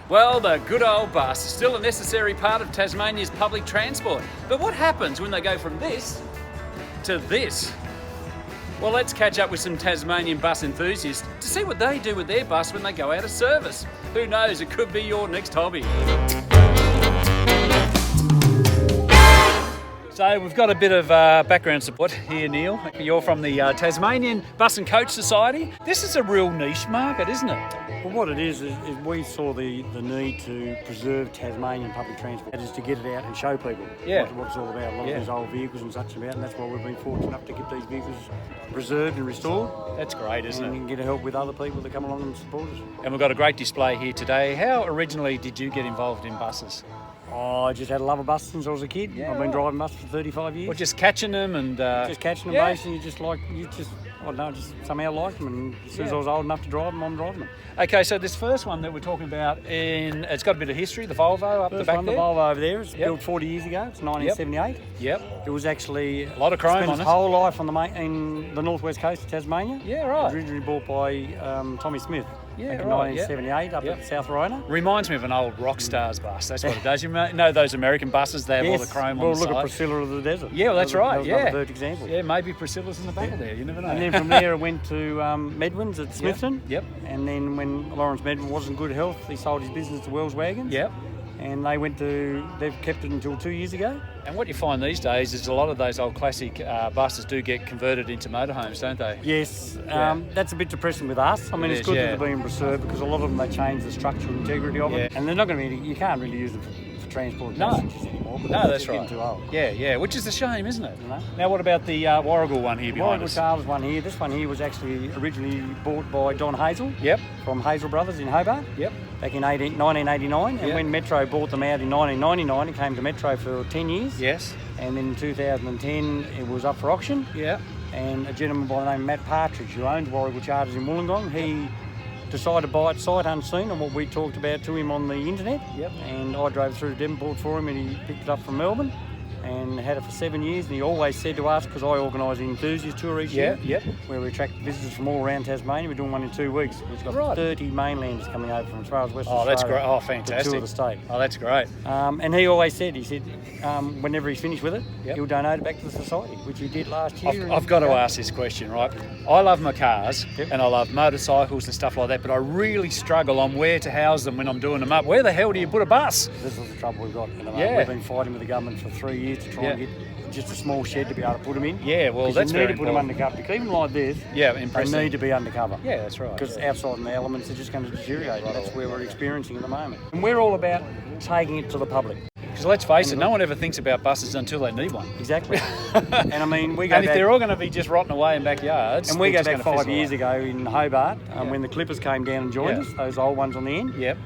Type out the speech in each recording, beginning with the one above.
Well, the good old bus is still a necessary part of Tasmania's public transport. But what happens when they go from this to this? Well, let's catch up with some Tasmanian bus enthusiasts to see what they do with their bus when they go out of service. Who knows, it could be your next hobby. So we've got a bit of background support here, Neil. You're from the Tasmanian Bus and Coach Society. This is a real niche market, isn't it? Well, what it is we saw the need to preserve Tasmanian public transport. That is to get it out and show people what it's all about. A lot of these old vehicles and such about, and that's why we've been fortunate enough to get these vehicles preserved and restored. That's great, isn't it? And get help with other people that come along and support us. And we've got a great display here today. How originally did you get involved in buses? Oh, I just had a love of buses since I was a kid. I've been driving buses for 35 years. Well, just catching them and... just catching them, basically. I don't know, just somehow liked them, and as soon as I was old enough to drive them, I'm driving them. Okay, so this first one that we're talking about, it's got a bit of history, the Volvo up the back there. The Volvo over there, it's built 40 years ago, it's 1978. Yep. It was actually... A lot of chrome spent on it. its whole life on in the northwest coast of Tasmania. Yeah, right. It was originally bought by Tommy Smith back in 1978 up at South Rona. Reminds me of an old Rockstars bus, that's what it does. You know those American buses, they have all the chrome on the side? Well, look at Priscilla of the Desert. Yeah, well, that's right, That was another perfect example. Yeah, maybe Priscilla's in the back of there, you never know. And then from there it went to Medwin's at Smithton. Yep. And then when Lawrence Medwin wasn't good health, he sold his business to Wells Wagons. Yep. And they've kept it until 2 years ago. And what you find these days is a lot of those old classic buses do get converted into motorhomes, don't they? Yes, that's a bit depressing with us. I mean, it's good that they're being preserved because a lot of them, they change the structural integrity of it. And they're not going to be, you can't really use them for transport passengers anymore. No, that's right. Getting too old. Yeah, which is a shame, isn't it? You know? Now, what about the Warragul one here behind us? Charles one here. This one here was actually originally bought by Don Hazel. Yep. From Hazel Brothers in Hobart. Yep. Back in 1989, and when Metro bought them out in 1999, it came to Metro for 10 years. Yes. And then in 2010, it was up for auction. Yeah. And a gentleman by the name of Matt Partridge, who owns Warragul Charters in Wollongong, he decided to buy it sight unseen on what we talked about to him on the internet. Yep. And I drove through to Devonport for him, and he picked it up from Melbourne and had it for 7 years. And he always said to us, because I organise an enthusiast tour each year, where we attract visitors from all around Tasmania. We're doing one in 2 weeks. We've got 30 mainlanders coming over from as far as West Australia. Oh, that's great. Oh, fantastic. To tour the state. Oh, that's great. And he always said, whenever he's finished with it, he'll donate it back to the society, which he did last year. I've got to ask this question, right? I love my cars and I love motorcycles and stuff like that, but I really struggle on where to house them when I'm doing them up. Where the hell do you put a bus? This is the trouble we've got. We've been fighting with the government for 3 years to try and get just a small shed to be able to put them in. Yeah, well, that's you very need to put them undercover. Because even like this, they need to be undercover. Yeah, that's right. Because outside in the elements are just going to deteriorate. That's where we're experiencing at the moment. And we're all about taking it to the public. Because let's face it, no one ever thinks about buses until they need one. Exactly. And I mean, we go and if they're all going to be just rotting away in backyards... And we go back 5 years ago in Hobart, when the Clippers came down and joined us, those old ones on the end. Yep.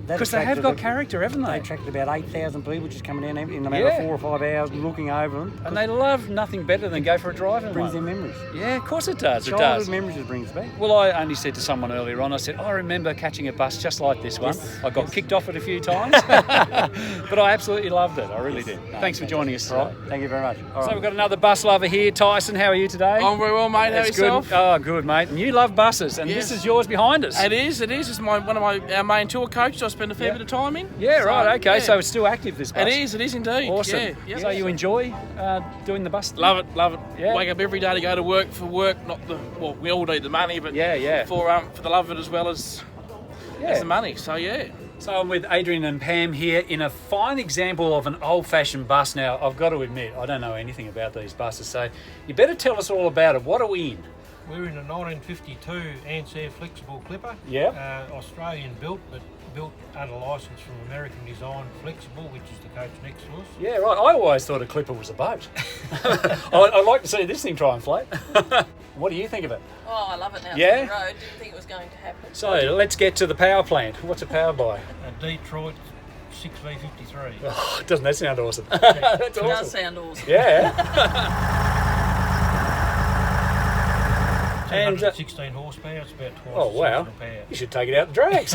Because they have got character, haven't they? They attracted about 8,000 people just coming down in a matter of 4 or 5 hours looking over them. And they love nothing better than go for a drive in one. It brings their memories. Yeah, of course it does. Childhood memories it brings back. Well, I only said to someone earlier on, I said, I remember catching a bus just like this one. Yes. I got kicked off it a few times, but I absolutely loved it. I really did. Thanks for joining us today. Thank you very much. So we've got another bus lover here. Tyson, how are you today? I'm very well, mate. How are yourself? Oh, good, mate. And you love buses, and this is yours behind us. It is. It's one of our main tour coaches. I spend a fair bit of time in. Yeah, right. Okay, so it's still active, this bus. It is indeed. Awesome. Yeah. So you enjoy doing the bus? Love it. Yeah. Wake up every day to go to work for work. We all need the money, but for the love of it as well as the money. So yeah. So I'm with Adrian and Pam here in a fine example of an old-fashioned bus. Now, I've got to admit, I don't know anything about these buses, so you better tell us all about it. What are we in? We're in a 1952 Ansair flexible Clipper. Yeah. Australian built, but built under licence from American Design Flexible, which is the coach next to us. Yeah, right. I always thought a Clipper was a boat. I'd like to see this thing try and float. What do you think of it? Oh, I love it now. Yeah? It's on the road. Didn't think it was going to happen. So let's get to the power plant. What's it powered by? A Detroit 6V53. Oh, doesn't that sound awesome? That's It does sound awesome. Yeah. And 16 horsepower, it's about twice oh, wow. power. You should take it out the drags.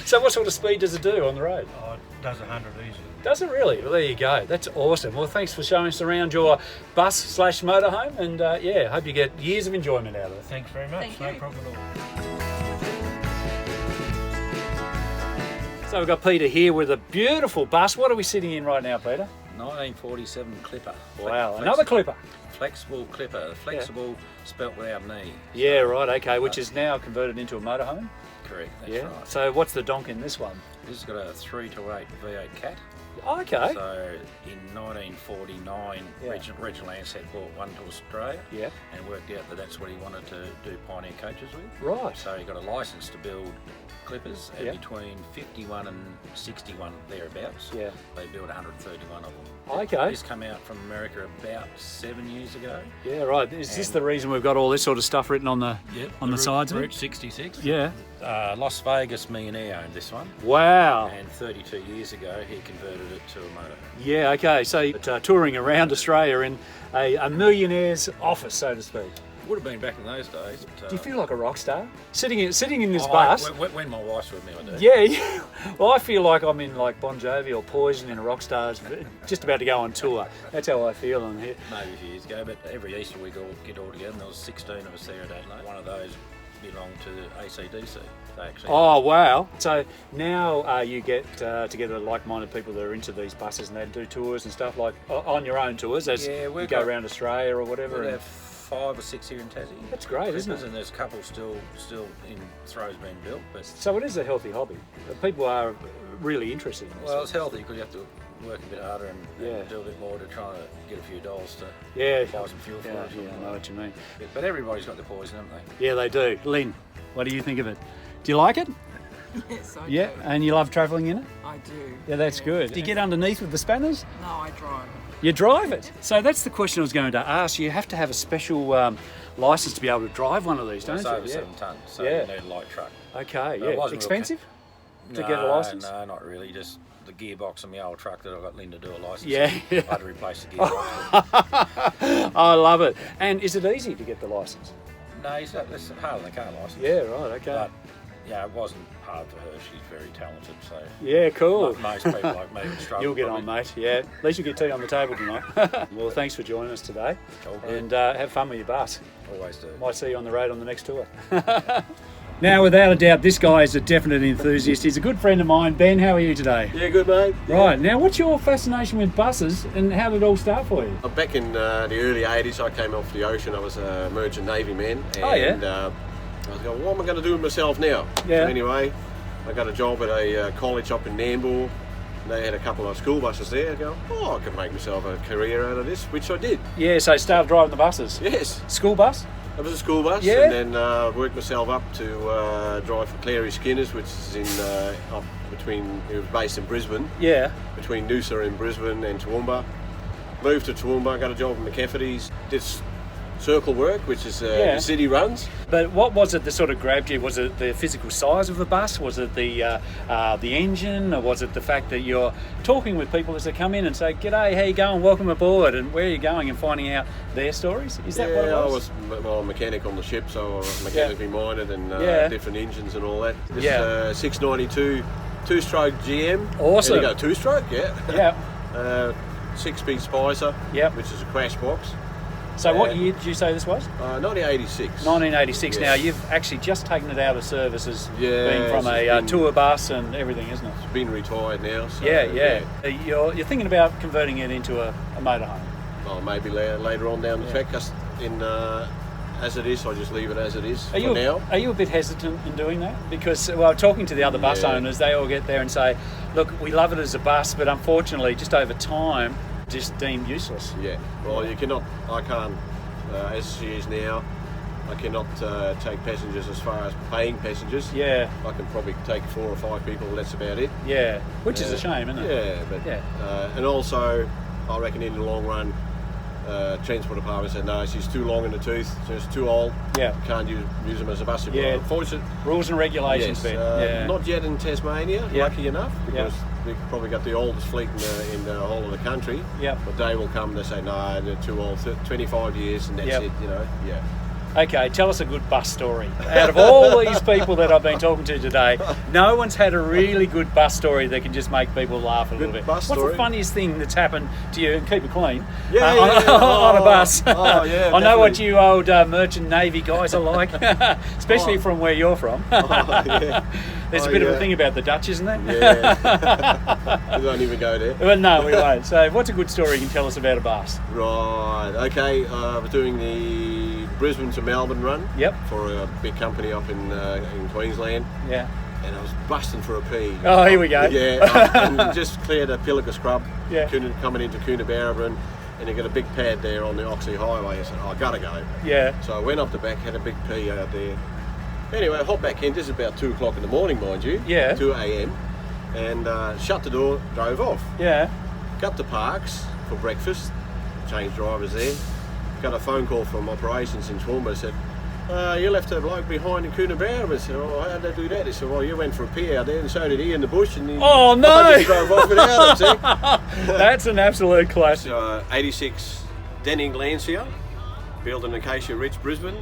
So what sort of speed does it do on the road? Oh, it does 100 easily. Does it really? Well, there you go. That's awesome. Well, thanks for showing us around your bus/motorhome, and hope you get years of enjoyment out of it. Thanks very much. Thank no you. problem at all. So we've got Peter here with a beautiful bus. What are we sitting in right now, Peter? 1947 Clipper. Wow, another Clipper. Flexible Clipper. Flexible, spelt without knee. Yeah, right, okay, which is now converted into a motorhome. Correct, that's right. So what's the donk in this one? This has got a 3 to 8 V8 Cat. Okay. So in 1949, Reginald Ansett brought one to Australia and worked out that that's what he wanted to do Pioneer coaches with. Right. So he got a licence to build Clippers between 51 and 61 thereabouts. Yeah. They built 131 of them. Okay. This came out from America about 7 years ago. Yeah, right. Is this the reason we've got all this sort of stuff written on the sides of it? Route 66. Yeah. Las Vegas millionaire owned this one. Wow. And 32 years ago, he converted it to a motor. Yeah, okay. So touring around Australia in a millionaire's office, so to speak. Would have been back in those days. But, do you feel like a rock star? Sitting in this bus? When my wife's with me, I do. Yeah. Well, I feel like I'm in like Bon Jovi or Poison in a rock star's just about to go on tour. That's how I feel on here. Maybe a few years ago, but every Easter we get all together, and there was 16 of us there at Adelaide. One of those belonged to ACDC. Actually. Oh, wow. So now you get together like-minded people that are into these buses and they do tours and stuff like on your own tours as you go around Australia or whatever. We have 5 or 6 here in Tassie. That's great, isn't it? And there's a couple still in throws being built. But so it is a healthy hobby. People are really interested in this. Well, it's healthy because you have to work a bit harder and do a bit more to try to get a few dollars to buy some fuel for it. Yeah, I know what you mean. But everybody's got their poison, haven't they? Yeah, they do. Lynn, what do you think of it? Do you like it? Yes, I do. Yeah, and you love travelling in it? I do. Yeah, that's good. Do you get underneath with the spanners? No, I drive. You drive it? So that's the question I was going to ask. You have to have a special licence to be able to drive one of these, don't it's you? Over 7 tonnes, so you need a light truck. Okay, yeah. Expensive to get a licence? No, not really. Just the gearbox on my old truck that I got Lynn to do a licence. Yeah. I had to replace the gearbox. I love it. And is it easy to get the licence? No, it's harder than a car licence. Yeah, right, okay. But, yeah, it wasn't hard for her. She's very talented, so... Yeah, cool. Most people like me would struggle. You'll get on, mate, yeah. At least you'll get tea on the table tonight. Well, thanks for joining us today. And have fun with your bus. Always do. Might see you on the road on the next tour. Now, without a doubt, this guy is a definite enthusiast. He's a good friend of mine. Ben, how are you today? Yeah, good, mate. Right, now what's your fascination with buses and how did it all start for you? Back in the early 80s, I came off the ocean. I was a merchant Navy man. And, I was going, what am I going to do with myself now? Yeah. So anyway, I got a job at a college up in Nambour. They had a couple of school buses there. I go, I could make myself a career out of this, which I did. Yeah, so started driving the buses? Yes. School bus? It was a school bus, yeah. And then worked myself up to drive for Clary Skinners, which is in up between. It was based in Brisbane. Yeah. Between Noosa in Brisbane and Toowoomba. Moved to Toowoomba, got a job at McCafferty's. Did circle work, which is the city runs. But what was it that sort of grabbed you? Was it the physical size of the bus? Was it the engine? Or was it the fact that you're talking with people as they come in and say, "G'day, how you going? Welcome aboard," and where are you going, and finding out their stories? Is that what it was? I was a mechanic on the ship, so I was mechanically minded and different engines and all that. This 692 two-stroke GM. Awesome. There you go, two-stroke, Yeah. 6-speed Spicer, which is a crash box. So what year did you say this was? 1986. 1986. Yes. Now you've actually just taken it out of service as being from a tour bus and everything, isn't it? It's been retired now. So, You're thinking about converting it into a motorhome. Well, maybe later on down the track. As it is, I just leave it as it is for now. Are you a bit hesitant in doing that? Because, talking to the other bus owners, they all get there and say, look, we love it as a bus, but unfortunately, just over time, just deemed useless. Yeah, well, I can't, as she is now, I cannot take passengers as far as paying passengers. Yeah. I can probably take 4 or 5 people, that's about it. Yeah, which is a shame, isn't it? Yeah, but and also, I reckon in the long run, Transport Department said, no, she's too long in the tooth, she's too old, can't use them as a bus. Unfortunately, rules and regulations, Ben. Not yet in Tasmania, lucky enough, because we've probably got the oldest fleet in the whole of the country. But day will come, they say, no, they're too old, 25 years and that's it, Okay, tell us a good bus story. Out of all these people that I've been talking to today, no one's had a really good bus story that can just make people laugh a little bit. What's the funniest thing that's happened to you, and keep it clean, on a bus? I know what you old merchant Navy guys are like, especially from where you're from. There's a bit of a thing about the Dutch, isn't there? Yeah. We don't even go there. Well, no, we won't. So what's a good story you can tell us about a bus? Right, okay. We're doing the Brisbane to Melbourne run. Yep. For a big company up in Queensland. Yeah. And I was busting for a pee. Oh, here we go. Yeah, and just cleared a Pilliga scrub, Yeah. coming into Coonabarabran, and you got a big pad there on the Oxley Highway. I said, I gotta go. Yeah. So I went up the back, had a big pee out there. Anyway, I hopped back in. This is about 2 o'clock in the morning, mind you. Yeah. 2 a.m. And shut the door, drove off. Yeah. Got to Parks for breakfast, changed drivers there. Got a phone call from operations in Toowoomba. Said, you left a bloke behind in Coonabarabran. I said, oh, how'd they do that? He said, well, you went for a pee out there and so did he in the bush. And he, Oh, no! I just drove off without him. That's an absolute classic. 86 Denning Lancia, built in Acacia Ridge, Brisbane.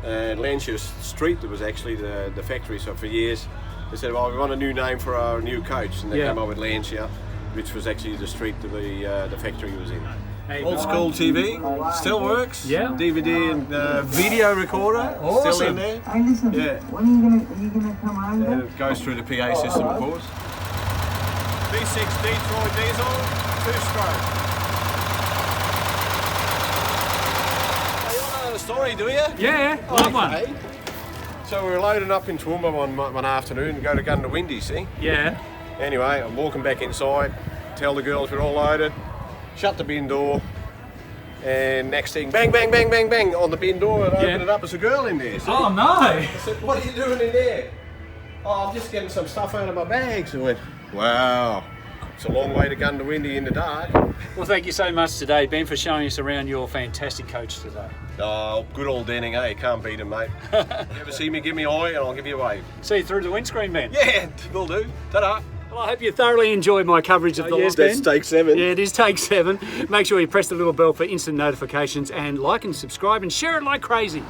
Lancia Street, that was actually the factory. So for years, they said, well, we want a new name for our new coach. And they came up with Lancia, which was actually the street that the factory was in. Old school TV, still works. Yeah. DVD and video recorder, Awesome. still in there. Hey, listen, Yeah. when are you gonna come over? And it goes through the PA system, of course. V6 Detroit diesel, 2-stroke. You want to know the story, do you? Yeah, love one. Okay. So we were loading up in Toowoomba one afternoon to go to Gundawindi, see? Yeah. Anyway, I'm walking back inside, tell the girls we're all loaded, shut the bin door, and next thing, bang, bang, bang, bang, bang, on the bin door, and open it up, there's a girl in there. See? Oh, no. I said, what are you doing in there? Oh, I'm just getting some stuff out of my bags. I went, wow, it's a long way to Gundawindi in the dark. Well, thank you so much today, Ben, for showing us around your fantastic coach today. Oh, good old Denning, eh? Can't beat him, mate. Ever see me, give me a eye and I'll give you a wave. See you through the windscreen, Ben. Yeah, will do. Ta-da. Well, I hope you thoroughly enjoyed my coverage of the yes, Ben. That's take 7. Yeah, it is take 7. Make sure you press the little bell for instant notifications and like and subscribe and share it like crazy.